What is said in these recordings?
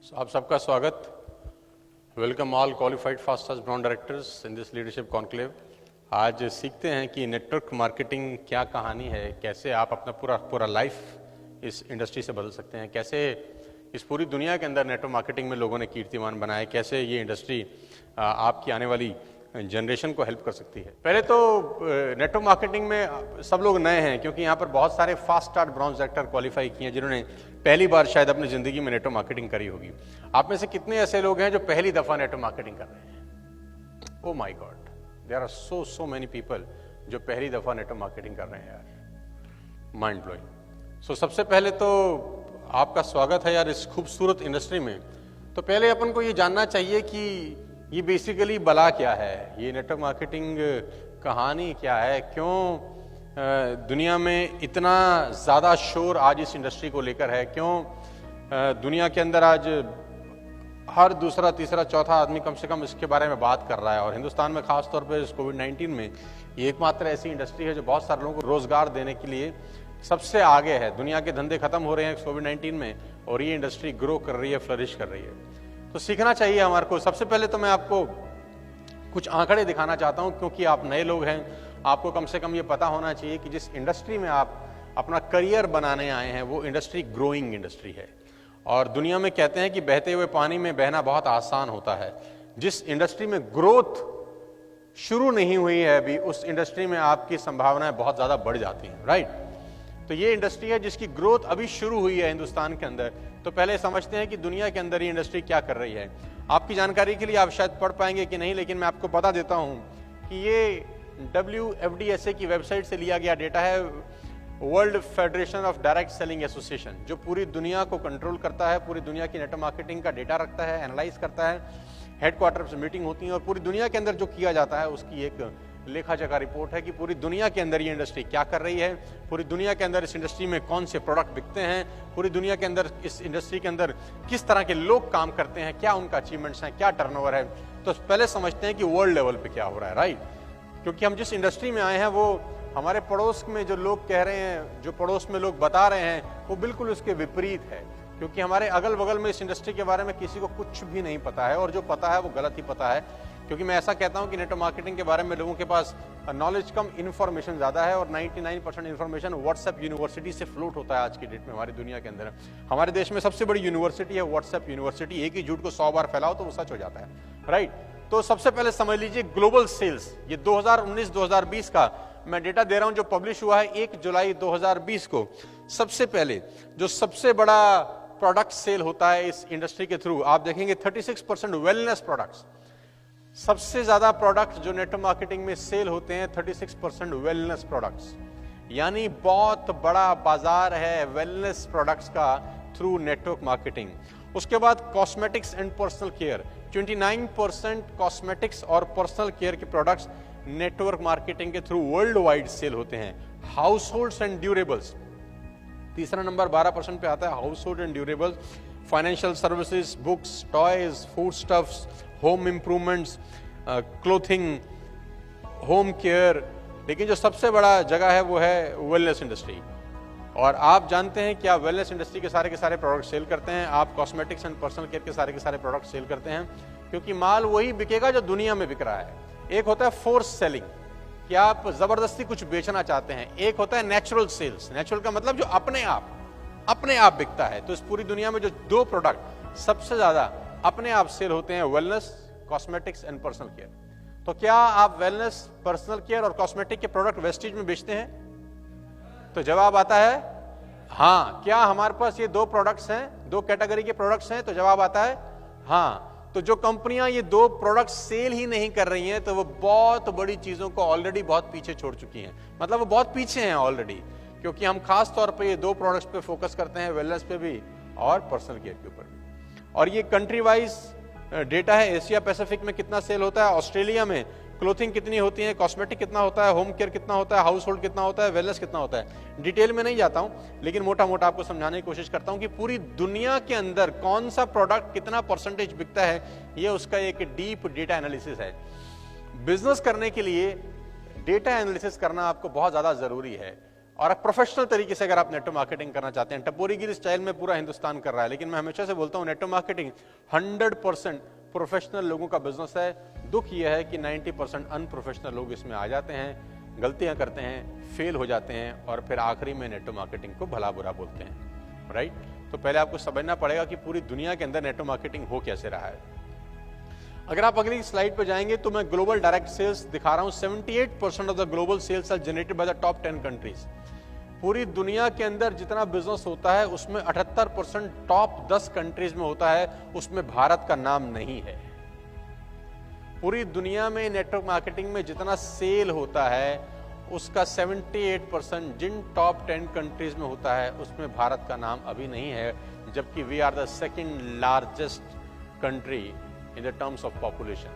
आप सबका स्वागत। Welcome all qualified fastest brand directors in this leadership conclave. आज सीखते हैं कि नेटवर्क मार्केटिंग क्या कहानी है, कैसे आप अपना पूरा लाइफ इस इंडस्ट्री से बदल सकते हैं, कैसे इस पूरी दुनिया के अंदर नेटवर्क मार्केटिंग में लोगों ने कीर्तिमान बनाए, कैसे ये इंडस्ट्री आपकी आने वाली जनरेशन को हेल्प कर सकती है। पहले तो नेटवर्क मार्केटिंग में सब लोग नए हैं, क्योंकि यहाँ पर बहुत सारे fast start bronze director qualify किए हैं जिन्होंने पहली बार शायद अपनी जिंदगी में नेटवर्क मार्केटिंग करी होगी। आप में से कितने ऐसे लोग हैं जो पहली दफा नेटवर्क मार्केटिंग कर रहे हैं? Oh my god, there are so many people जो पहली दफा नेटवर्क मार्केटिंग कर रहे हैं यार, माइंड ब्लोइंग। सो सबसे पहले तो आपका स्वागत है यार इस खूबसूरत इंडस्ट्री में। तो पहले अपन को ये जानना चाहिए कि ये बेसिकली बला क्या है, ये नेटवर्क मार्केटिंग कहानी क्या है, क्यों दुनिया में इतना ज़्यादा शोर आज इस इंडस्ट्री को लेकर है, क्यों दुनिया के अंदर आज हर दूसरा तीसरा चौथा आदमी कम से कम इसके बारे में बात कर रहा है। और हिंदुस्तान में खास तौर पर इस कोविड-19 में ये एकमात्र ऐसी इंडस्ट्री है जो बहुत सारे लोगों को रोजगार देने के लिए सबसे आगे है। दुनिया के धंधे खत्म हो रहे हैं कोविड-19 में और ये इंडस्ट्री ग्रो कर रही है, फ्लरिश कर रही है। तो सीखना चाहिए हमारे को। सबसे पहले तो मैं आपको कुछ आंकड़े दिखाना चाहता हूं, क्योंकि आप नए लोग हैं, आपको कम से कम ये पता होना चाहिए कि जिस इंडस्ट्री में आप अपना करियर बनाने आए हैं वो इंडस्ट्री ग्रोइंग इंडस्ट्री है। और दुनिया में कहते हैं कि बहते हुए पानी में बहना बहुत आसान होता है। जिस इंडस्ट्री में ग्रोथ शुरू नहीं हुई है अभी, उस इंडस्ट्री में आपकी संभावनाएं बहुत ज्यादा बढ़ जाती हैं, राइट। तो ये इंडस्ट्री है जिसकी ग्रोथ अभी शुरू हुई है हिंदुस्तान के अंदर। तो पहले समझते हैं कि दुनिया के अंदर ये इंडस्ट्री क्या कर रही है। आपकी जानकारी के लिए आप शायद पढ़ पाएंगे कि नहीं, लेकिन मैं आपको बता देता हूं कि ये WFDSA की वेबसाइट से लिया गया डेटा है, world federation of direct selling association, जो पूरी दुनिया को कंट्रोल करता है, पूरी दुनिया की नेटवर्क मार्केटिंग का डेटा रखता है, एनालाइज करता है, हेडक्वार्टर से मीटिंग होती है और पूरी दुनिया के अंदर जो किया जाता है उसकी एक लेखा जोखा रिपोर्ट है कि पूरी दुनिया के अंदर ये इंडस्ट्री क्या कर रही है, पूरी दुनिया के अंदर इस इंडस्ट्री में कौन से प्रोडक्ट बिकते हैं, पूरी दुनिया के अंदर इस इंडस्ट्री के अंदर किस तरह के लोग काम करते हैं, क्या उनका अचीवमेंट्स हैं, क्या टर्नओवर है। तो पहले समझते हैं कि वर्ल्ड लेवल पे क्या हो रहा है, राइट। क्योंकि हम जिस इंडस्ट्री में आए हैं वो हमारे पड़ोस में जो लोग कह रहे हैं, जो पड़ोस में लोग बता रहे हैं, वो बिल्कुल उसके विपरीत है। क्योंकि हमारे अगल बगल में इस इंडस्ट्री के बारे में किसी को कुछ भी नहीं पता है, और जो पता है वो गलत ही पता है। क्योंकि मैं ऐसा कहता हूं कि नेटवर्क मार्केटिंग के बारे में लोगों के पास नॉलेज कम, इन्फॉर्मेशन ज्यादा है, और 99% इन्फॉर्मेशन व्हाट्सएप यूनिवर्सिटी से फ्लोट होता है आज की डेट में हमारी दुनिया के अंदर। हमारे देश में सबसे बड़ी यूनिवर्सिटी है व्हाट्सएप यूनिवर्सिटी। एक ही झूठ को 100 बार फैलाओ तो वो सच हो जाता है, राइट। तो सबसे पहले समझ लीजिए ग्लोबल सेल्स, ये 2019-2020 का मैं डेटा दे रहा हूं जो पब्लिश हुआ है 1 जुलाई 2020 को। सबसे पहले जो सबसे बड़ा प्रोडक्ट सेल होता है इस इंडस्ट्री के थ्रू, आप देखेंगे 36% वेलनेस प्रोडक्ट्स। सबसे ज्यादा प्रोडक्ट्स जो नेटवर्क मार्केटिंग में सेल होते हैं 36% वेलनेस प्रोडक्ट्स, यानी बहुत बड़ा बाजार है वेलनेस प्रोडक्ट्स का थ्रू नेटवर्क मार्केटिंग। उसके बाद cosmetics and personal care, 29% cosmetics और पर्सनल केयर के प्रोडक्ट्स नेटवर्क मार्केटिंग के थ्रू वर्ल्ड वाइड सेल होते हैं। हाउस होल्ड्स एंड ड्यूरेबल्स, तीसरा नंबर 12% पे आता है, house hold and durables, financial services, books, toys, food stuffs, home improvements, clothing, home care. लेकिन जो सबसे बड़ा जगह है वो है वेलनेस इंडस्ट्री। और आप जानते हैं कि आप वेलनेस इंडस्ट्री के सारे प्रोडक्ट सेल करते हैं, आप कॉस्मेटिक्स एंड पर्सनल केयर के सारे प्रोडक्ट सेल करते हैं, क्योंकि माल वही बिकेगा जो दुनिया में बिक रहा है। एक होता है फोर्स सेलिंग, कि आप जबरदस्ती कुछ बेचना चाहते हैं। एक होता है नेचुरल सेल्स, नेचुरल का मतलब जो अपने आप बिकता है। तो इस पूरी दुनिया में जो दो प्रोडक्ट सबसे ज्यादा अपने आप सेल होते हैं, wellness, cosmetics and personal care. तो क्या आप वेलनेस, पर्सनल केयर और कॉस्मेटिक के प्रोडक्ट वेस्टेज में बेचते हैं? तो जवाब आता है हाँ। क्या हमारे पास ये दो प्रोडक्ट्स हैं, दो कैटेगरी के प्रोडक्ट्स हैं? तो जवाब आता है हाँ। तो जो कंपनियां ये दो प्रोडक्ट सेल ही नहीं कर रही हैं, तो वो बहुत बड़ी चीजों को ऑलरेडी बहुत पीछे छोड़ चुकी हैं। मतलब वो बहुत पीछे हैं ऑलरेडी, क्योंकि हम खास तौर पे ये दो प्रोडक्ट्स पे फोकस करते हैं, वेलनेस पे भी और पर्सनल केयर के ऊपर भी। और ये कंट्री वाइज डेटा है। एशिया पैसिफिक में कितना सेल होता है, ऑस्ट्रेलिया में क्लोथिंग कितनी होती है, कॉस्मेटिक कितना होता है, होम केयर कितना होता है, हाउस होल्ड कितना होता है, वेलनेस कितना होता है। डिटेल में नहीं जाता हूं, लेकिन मोटा मोटा आपको समझाने की कोशिश करता हूं कि पूरी दुनिया के अंदर कौन सा प्रोडक्ट कितना परसेंटेज बिकता है, ये उसका एक डीप डेटा एनालिसिस है। बिजनेस करने के लिए डेटा एनालिसिस करना आपको बहुत ज्यादा जरूरी है। और प्रोफेशनल तरीके से अगर आप नेटवर्क मार्केटिंग करना चाहते हैं, टपोरीगिरी स्टाइल में पूरा हिंदुस्तान कर रहा है, लेकिन मैं हमेशा से बोलता हूं नेटवर्क मार्केटिंग 100% प्रोफेशनल लोगों का बिजनेस है। दुख यह है कि 90% अनप्रोफेशनल लोग इसमें आ जाते हैं, गलतियां करते हैं, फेल हो जाते हैं और फिर आखिरी में नेटवर्क मार्केटिंग को भला बुरा बोलते हैं, राइट। तो पहले आपको समझना पड़ेगा कि पूरी दुनिया के अंदर नेटवर्क मार्केटिंग हो कैसे रहा है। अगर आप अगली स्लाइड पर जाएंगे तो मैं ग्लोबल डायरेक्ट सेल्स दिखा रहा हूं। 78% of the global sales are generated by the top 10 countries. पूरी दुनिया के अंदर जितना बिजनेस होता है उसमें 78% टॉप 10 कंट्रीज में होता है, उसमें भारत का नाम नहीं है। पूरी दुनिया में नेटवर्क मार्केटिंग में जितना सेल होता है उसका 78% जिन टॉप 10 कंट्रीज में होता है उसमें भारत का नाम अभी नहीं है, जबकि we are the second largest country in the terms of population.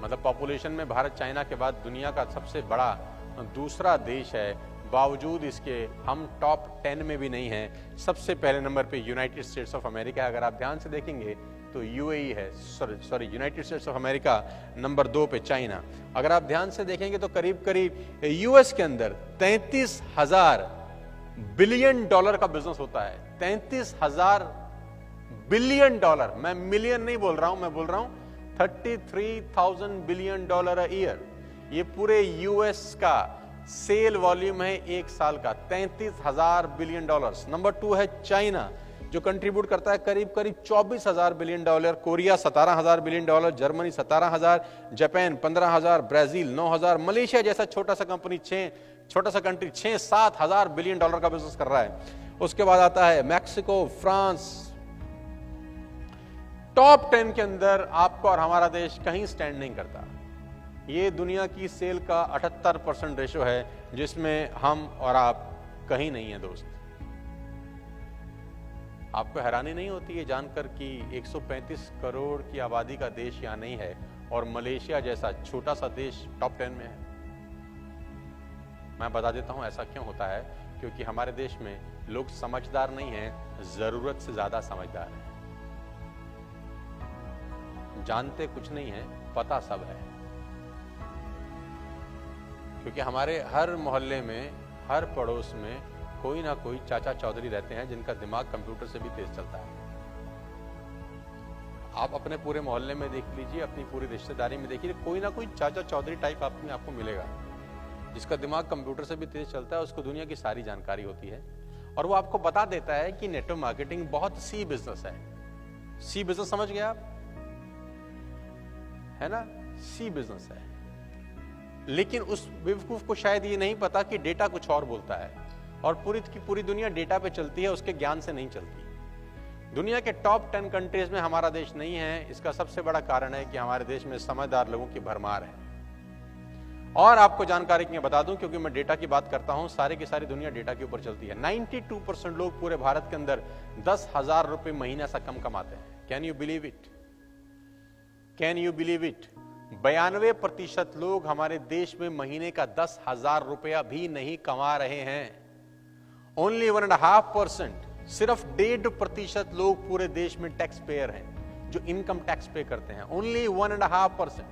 मतलब पॉपुलेशन में भारत चाइना के बाद दुनिया का सबसे बड़ा दूसरा देश है, बावजूद इसके हम टॉप 10 में भी नहीं हैं। सबसे पहले नंबर पे यूनाइटेड स्टेट्स ऑफ अमेरिका। अगर आप ध्यान से देखेंगे तो यूएई है, sorry United states of America, number 2 पे चाइना। अगर आप ध्यान से देखेंगे तो करीब करीब यूएस के अंदर 33,000 बिलियन डॉलर का बिजनेस होता है। 33,000 बिलियन डॉलर, मैं मिलियन नहीं बोल रहा हूं, मैं बोल रहा हूं 33,000 बिलियन डॉलर अ ईयर। ये पूरे यूएस का सेल वॉल्यूम है एक साल का, 33,000 बिलियन डॉलर्स। नंबर 2 है चाइना, जो कंट्रीब्यूट करता है करीब करीब 24,000 billion dollar. Korea 17,000 billion dollar, Germany 17,000, Japan 15,000, Brazil 9,000, Malaysia जैसा छोटा सा कंट्री 6-7,000 बिलियन डॉलर का बिजनेस कर रहा है। उसके बाद आता है मैक्सिको, फ्रांस। टॉप 10 के अंदर आपका और हमारा देश कहीं स्टैंड नहीं करता। ये दुनिया की सेल का 78% रेशो है, जिसमें हम और आप कहीं नहीं है दोस्त। आपको हैरानी नहीं होती है जानकर कि 135 करोड़ की आबादी का देश यहां नहीं है और मलेशिया जैसा छोटा सा देश टॉप 10 में है? मैं बता देता हूं ऐसा क्यों होता है, क्योंकि हमारे देश में लोग समझदार नहीं हैं, जरूरत से ज्यादा समझदार हैं। जानते कुछ नहीं है, पता सब है। क्योंकि हमारे हर मोहल्ले में, हर पड़ोस में कोई ना कोई चाचा चौधरी रहते हैं जिनका दिमाग कंप्यूटर से भी तेज चलता है। आप अपने पूरे मोहल्ले में देख लीजिए, अपनी पूरी रिश्तेदारी में देखिए, कोई ना कोई चाचा चौधरी टाइप आपको मिलेगा जिसका दिमाग कंप्यूटर से भी तेज चलता है। उसको दुनिया की सारी जानकारी होती है और वो आपको बता देता है कि नेटवर्क मार्केटिंग बहुत सी बिजनेस है। सी बिजनेस समझ गए आप, है ना? सी बिजनेस है। लेकिन उस बेवकूफ को शायद ये नहीं पता कि डेटा कुछ और बोलता है और पूरी की पूरी दुनिया डेटा पे चलती है, उसके ज्ञान से नहीं चलती। दुनिया के टॉप 10 कंट्रीज में हमारा देश नहीं है। इसका सबसे बड़ा कारण है कि हमारे देश में समझदार लोगों की भरमार है। और आपको जानकारी के बता दूं, क्योंकि मैं डेटा की बात करता हूं, सारी की सारी दुनिया डेटा के ऊपर चलती है। 92% लोग पूरे भारत के अंदर 10,000 रुपए महीना से कम कमाते हैं। Can you believe it? Can you believe it? 92% लोग हमारे देश में महीने का 10,000 रुपया भी नहीं कमा रहे हैं। ओनली 1.5%, सिर्फ 1.5% लोग पूरे देश में टैक्स पेयर हैं जो इनकम टैक्स पे करते हैं। ओनली 1.5%।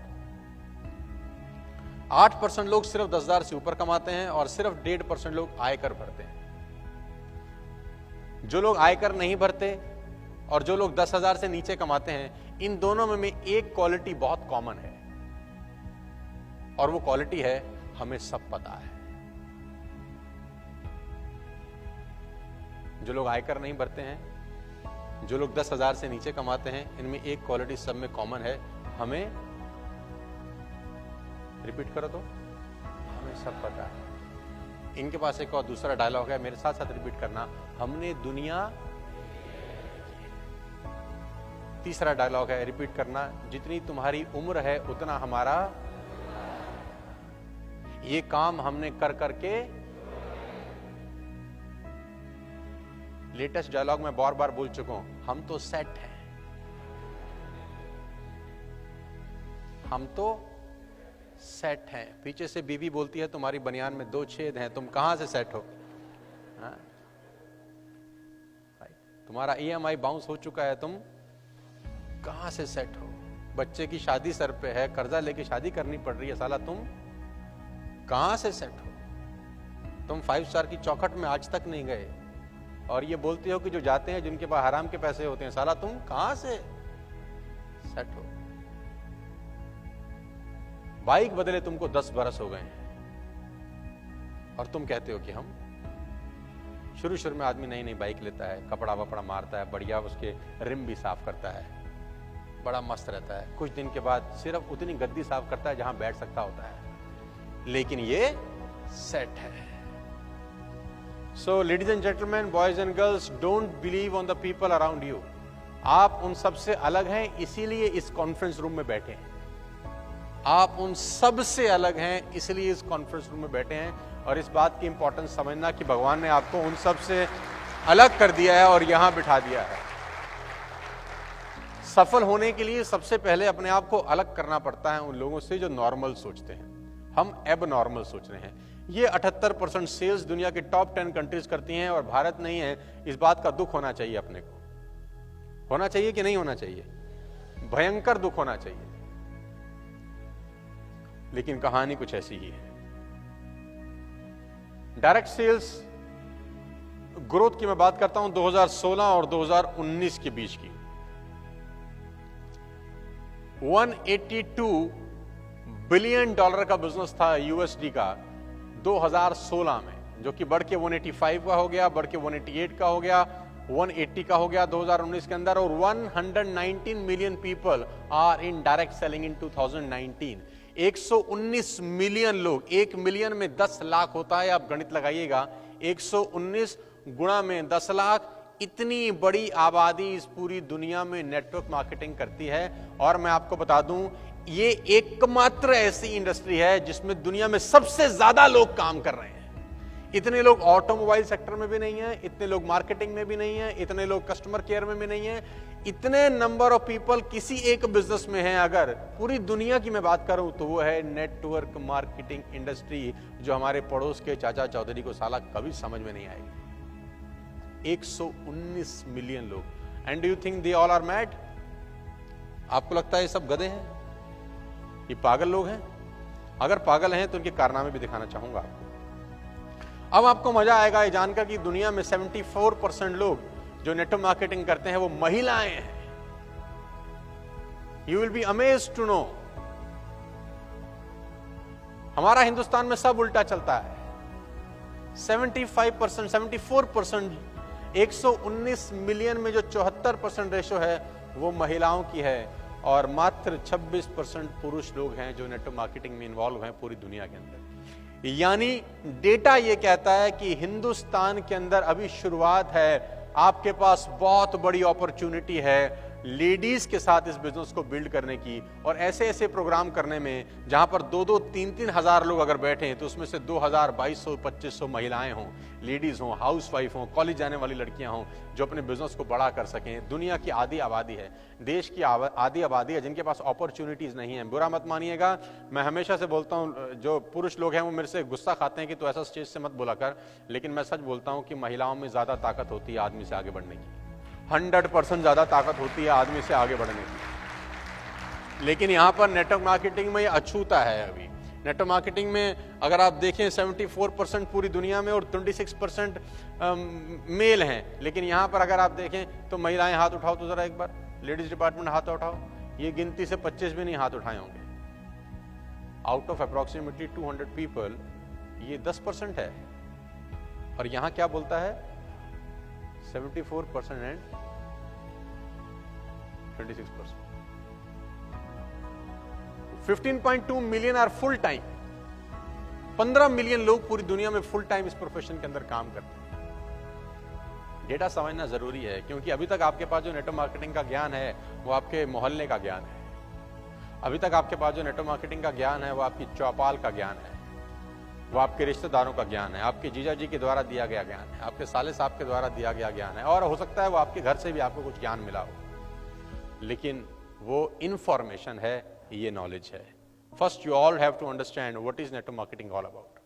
8% लोग सिर्फ 10,000 से ऊपर कमाते हैं और सिर्फ 1.5% लोग आयकर भरते हैं। जो लोग आयकर नहीं भरते और जो लोग 10,000 से नीचे कमाते हैं, इन दोनों में एक क्वालिटी बहुत कॉमन है और वो क्वालिटी है, हमें सब पता है। जो लोग आयकर नहीं भरते हैं, जो लोग 10,000 से नीचे कमाते हैं, इनमें एक क्वालिटी सब में कॉमन है, हमें, रिपीट करो तो, हमें सब पता है। इनके पास एक और दूसरा डायलॉग है, मेरे साथ साथ रिपीट करना, हमने दुनिया। तीसरा डायलॉग है, रिपीट करना, जितनी तुम्हारी उम्र है उतना हमारा। ये काम हमने कर करके। लेटेस्ट डायलॉग में बार बार बोल चुका हूं, हम तो सेट हैं, हम तो सेट हैं। पीछे से बीवी बोलती है, तुम्हारी बनियान में 2 छेद हैं, तुम कहां से सेट हो? हाँ? तुम्हारा EMI बाउंस हो चुका है, तुम कहां से सेट हो? बच्चे की शादी सर पे है, कर्जा लेके शादी करनी पड़ रही है, साला तुम कहां से सेट हो? तुम 5 स्टार की चौखट में आज तक नहीं गए और ये बोलते हो कि जो जाते हैं जिनके पास हराम के पैसे होते हैं, साला तुम कहां से सेट हो? बाइक बदले तुमको 10 बरस हो गए हैं और तुम कहते हो कि हम। शुरू में आदमी नई नई बाइक लेता है, कपड़ा वपड़ा मारता है, बढ़िया उसके रिम भी साफ करता है, बड़ा मस्त रहता है। कुछ दिन के बाद सिर्फ उतनी गद्दी साफ करता है जहां बैठ सकता होता है, लेकिन ये सेट है। So ladies and gentleman, boys and girls, don't believe on the people around you. आप उन सबसे अलग हैं, इसीलिए इस कॉन्फ्रेंस रूम में बैठे हैं। आप उन सब से अलग हैं, इसलिए इस कॉन्फ्रेंस रूम में बैठे हैं। और इस बात की इंपॉर्टेंस समझना कि भगवान ने आपको उन सब से अलग कर दिया है और यहां बिठा दिया है। सफल होने के लिए सबसे पहले अपने आप को अलग करना पड़ता है उन लोगों से जो नॉर्मल सोचते हैं। हम एब नॉर्मल सोच रहे हैं। ये 78% सेल्स दुनिया के टॉप 10 कंट्रीज करती हैं और भारत नहीं है। इस बात का दुख होना चाहिए अपने को। होना चाहिए कि नहीं होना चाहिए? भयंकर दुख होना चाहिए। लेकिन कहानी कुछ ऐसी ही है। डायरेक्ट सेल्स ग्रोथ की मैं बात करता हूं 2016 और 2019 के बीच की। 182 बिलियन डॉलर का बिजनेस था यूएसडी का 2016 में, जो कि बढ़ के 185 का हो गया, बढ़ के 188 का हो गया, 180 का हो गया 2019 के अंदर। और 119 million people are in direct selling in 2019। 119 million लोग, 1 मिलियन में 10 लाख होता है, आप गणित लगाइएगा, 119 गुणा में 10 लाख, इतनी बड़ी आबादी इस पूरी दुनिया में नेटवर्क मार्केटिंग करती है। और मैं आपको बता दूं, ये एकमात्र ऐसी इंडस्ट्री है जिसमें दुनिया में सबसे ज्यादा लोग काम कर रहे हैं। इतने लोग ऑटोमोबाइल सेक्टर में भी नहीं है, इतने लोग मार्केटिंग में भी नहीं है, इतने लोग कस्टमर केयर में भी नहीं है। इतने नंबर ऑफ पीपल किसी एक बिजनेस में हैं अगर पूरी दुनिया की मैं बात करूं तो वो है नेटवर्क मार्केटिंग इंडस्ट्री, जो हमारे पड़ोस के चाचा चौधरी को साला कभी समझ में नहीं आएगी। 119 मिलियन लोग। And do you think they all are mad? आपको लगता है ये सब गधे हैं, ये पागल लोग हैं? अगर पागल हैं तो उनके कारनामे भी दिखाना चाहूंगा आपको। अब आपको मजा आएगा ये जानकर कि दुनिया में 74% लोग जो नेटवर्क मार्केटिंग करते हैं वो महिलाएं हैं। You will be amazed to know, हमारा हिंदुस्तान में सब उल्टा चलता है। 75%, 74%, 119 मिलियन में जो 74% रेशो है वो महिलाओं की है और मात्र 26% पुरुष लोग हैं जो नेटवर्क मार्केटिंग में इन्वॉल्व हैं पूरी दुनिया के अंदर। यानी डेटा ये कहता है कि हिंदुस्तान के अंदर अभी शुरुआत है। आपके पास बहुत बड़ी अपॉर्चुनिटी है लेडीज के साथ इस बिजनेस को बिल्ड करने की और ऐसे ऐसे प्रोग्राम करने में जहां पर 2-2, 3-3 हजार लोग अगर बैठे हैं तो उसमें से 2000, 2200, 2500 महिलाएं हों, लेडीज हों, हाउसवाइफ हों, कॉलेज जाने वाली लड़कियां हों, जो अपने बिजनेस को बड़ा कर सकें। दुनिया की आधी आबादी है, देश की आधी आबादी है जिनके पास अपॉर्चुनिटीज नहीं है। बुरा मत मानिएगा, मैं हमेशा से बोलता हूं, जो पुरुष लोग हैं वो मेरे से गुस्सा खाते हैं कि तू ऐसा स्टेज से मत बोला कर, लेकिन मैं सच बोलता हूं कि महिलाओं में ज्यादा ताकत होती है आदमी से आगे बढ़ने की। 100% ज्यादा ताकत होती है आदमी से आगे बढ़ने की। लेकिन यहां पर नेटवर्क मार्केटिंग में ये अछूता है। अभी नेटवर्क मार्केटिंग में अगर आप देखें 74% पूरी दुनिया में और 26% मेल हैं, लेकिन यहां पर अगर आप देखें तो महिलाएं हाथ उठाओ तो जरा एक बार, लेडीज डिपार्टमेंट हाथ उठाओ। ये गिनती से 25 भी नहीं हाथ उठाए होंगे। आउट ऑफ अप्रोक्सीमेटली 200 पीपल ये 10% है। और यहां क्या बोलता है? 74% and 26%। 15.2 million are full time. 15 million लोग पूरी दुनिया में फुल टाइम इस प्रोफेशन के अंदर काम करते हैं। डेटा समझना जरूरी है क्योंकि अभी तक आपके पास जो नेटवर्क मार्केटिंग का ज्ञान है वो आपके मोहल्ले का ज्ञान है। अभी तक आपके पास जो नेटवर्क मार्केटिंग का ज्ञान है वो आपकी चौपाल का ज्ञान है, वो आपके रिश्तेदारों का ज्ञान है, आपके जीजा जी के द्वारा दिया गया ज्ञान है, आपके साले साहब के द्वारा दिया गया ज्ञान है, और हो सकता है वो आपके घर से भी आपको कुछ ज्ञान मिला हो। लेकिन वो इंफॉर्मेशन है, ये नॉलेज है। First you all have to understand what is network marketing all about.